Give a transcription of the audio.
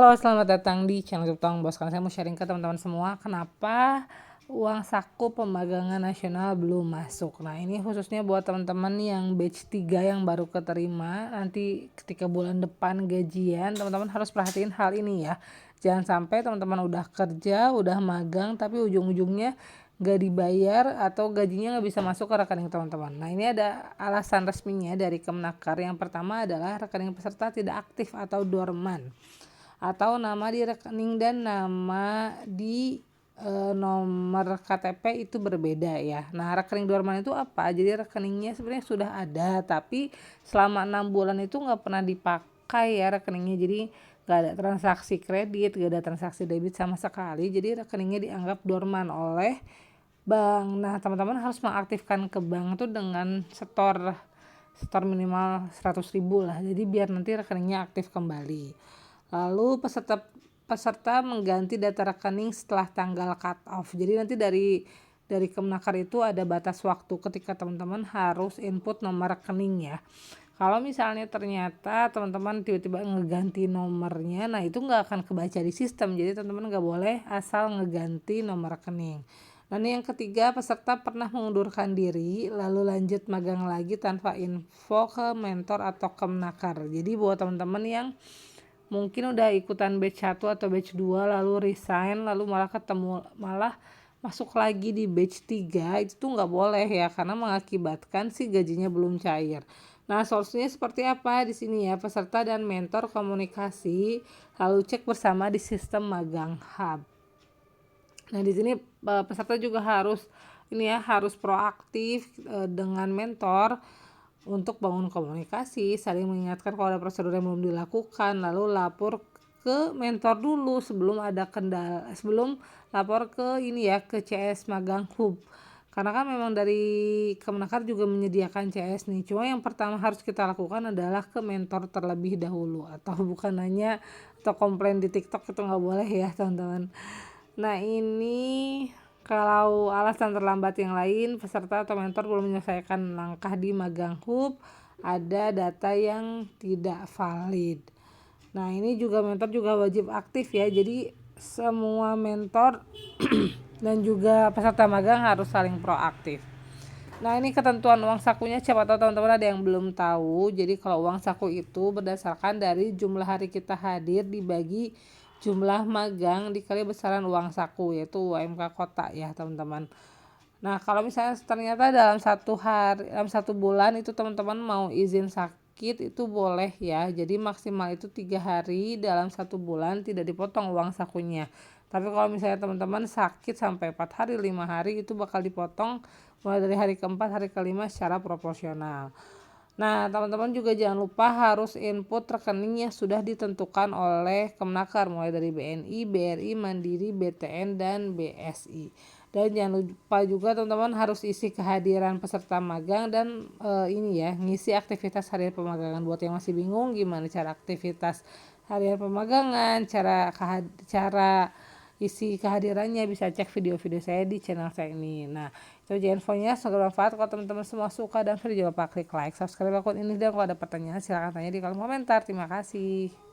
Halo, selamat datang di channel YouTube Tong Bos. Sekarang saya mau sharing ke teman-teman semua kenapa uang saku pemagangan nasional belum masuk. Nah, ini khususnya buat teman-teman yang batch 3 yang baru keterima. Nanti ketika bulan depan gajian, teman-teman harus perhatiin hal ini ya. Jangan sampai teman-teman udah kerja, udah magang, tapi ujung-ujungnya gak dibayar atau gajinya gak bisa masuk ke rekening teman-teman. Nah, ini ada alasan resminya dari Kemenaker. Yang pertama adalah rekening peserta tidak aktif atau dorman, atau nama di rekening dan nama di nomor KTP itu berbeda ya. Nah, rekening dorman itu apa? Jadi rekeningnya sebenarnya sudah ada, tapi selama 6 bulan itu nggak pernah dipakai ya rekeningnya. Jadi nggak ada transaksi kredit, nggak ada transaksi debit sama sekali. Jadi rekeningnya dianggap dorman oleh bank. Nah, teman-teman harus mengaktifkan ke bank itu dengan setor minimal 100.000 lah. Jadi biar nanti rekeningnya aktif kembali. Lalu peserta mengganti data rekening setelah tanggal cut off. Jadi nanti dari Kemenaker itu ada batas waktu ketika teman-teman harus input nomor rekening ya. Kalau misalnya ternyata teman-teman tiba-tiba ngeganti nomornya, nah itu nggak akan kebaca di sistem. Jadi teman-teman nggak boleh asal ngeganti nomor rekening. Dan yang ketiga, peserta pernah mengundurkan diri lalu lanjut magang lagi tanpa info ke mentor atau Kemenaker. Jadi buat teman-teman yang mungkin udah ikutan batch 1 atau batch 2 lalu resign, lalu malah masuk lagi di batch 3, itu tuh nggak boleh ya, karena mengakibatkan si gajinya belum cair. Nah, solusinya seperti apa di sini ya? Peserta dan mentor komunikasi lalu cek bersama di sistem magang hub. Nah, di sini peserta juga harus harus proaktif dengan mentor untuk bangun komunikasi, saling mengingatkan kalau ada prosedur yang belum dilakukan, lalu lapor ke mentor dulu sebelum ada kendala, sebelum lapor ke ke CS Magang Hub. Karena kan memang dari Kemenaker juga menyediakan CS nih. Cuma yang pertama harus kita lakukan adalah ke mentor terlebih dahulu, atau bukan hanya atau komplain di TikTok, itu nggak boleh ya teman-teman. Nah, ini kalau alasan terlambat yang lain, peserta atau mentor belum menyelesaikan langkah di magang hub, ada data yang tidak valid. Nah, ini juga mentor juga wajib aktif ya. Jadi semua mentor dan juga peserta magang harus saling proaktif. Nah, ini ketentuan uang sakunya, siapa tahu teman-teman ada yang belum tahu. Jadi kalau uang saku itu berdasarkan dari jumlah hari kita hadir dibagi jumlah magang dikali besaran uang saku, yaitu UMK kota ya teman-teman. Nah, kalau misalnya ternyata dalam satu bulan itu teman-teman mau izin sakit, itu boleh ya. Jadi maksimal itu 3 hari dalam 1 bulan, tidak dipotong uang sakunya. Tapi kalau misalnya teman-teman sakit sampai 4 hari, 5 hari, itu bakal dipotong mulai dari hari keempat, hari kelima secara proporsional. Nah, teman-teman juga jangan lupa harus input rekening yang sudah ditentukan oleh Kemenaker, mulai dari BNI, BRI, Mandiri, BTN, dan BSI. Dan jangan lupa juga teman-teman harus isi kehadiran peserta magang dan ngisi aktivitas harian pemagangan. Buat yang masih bingung gimana cara aktivitas harian pemagangan, cara isi kehadirannya, bisa cek video-video saya di channel saya ini. Nah, itu aja infonya, semoga bermanfaat. Kalau teman-teman semua suka dan video, jangan lupa klik like, subscribe akun ini, dan kalau ada pertanyaan silahkan tanya di kolom komentar. Terima kasih.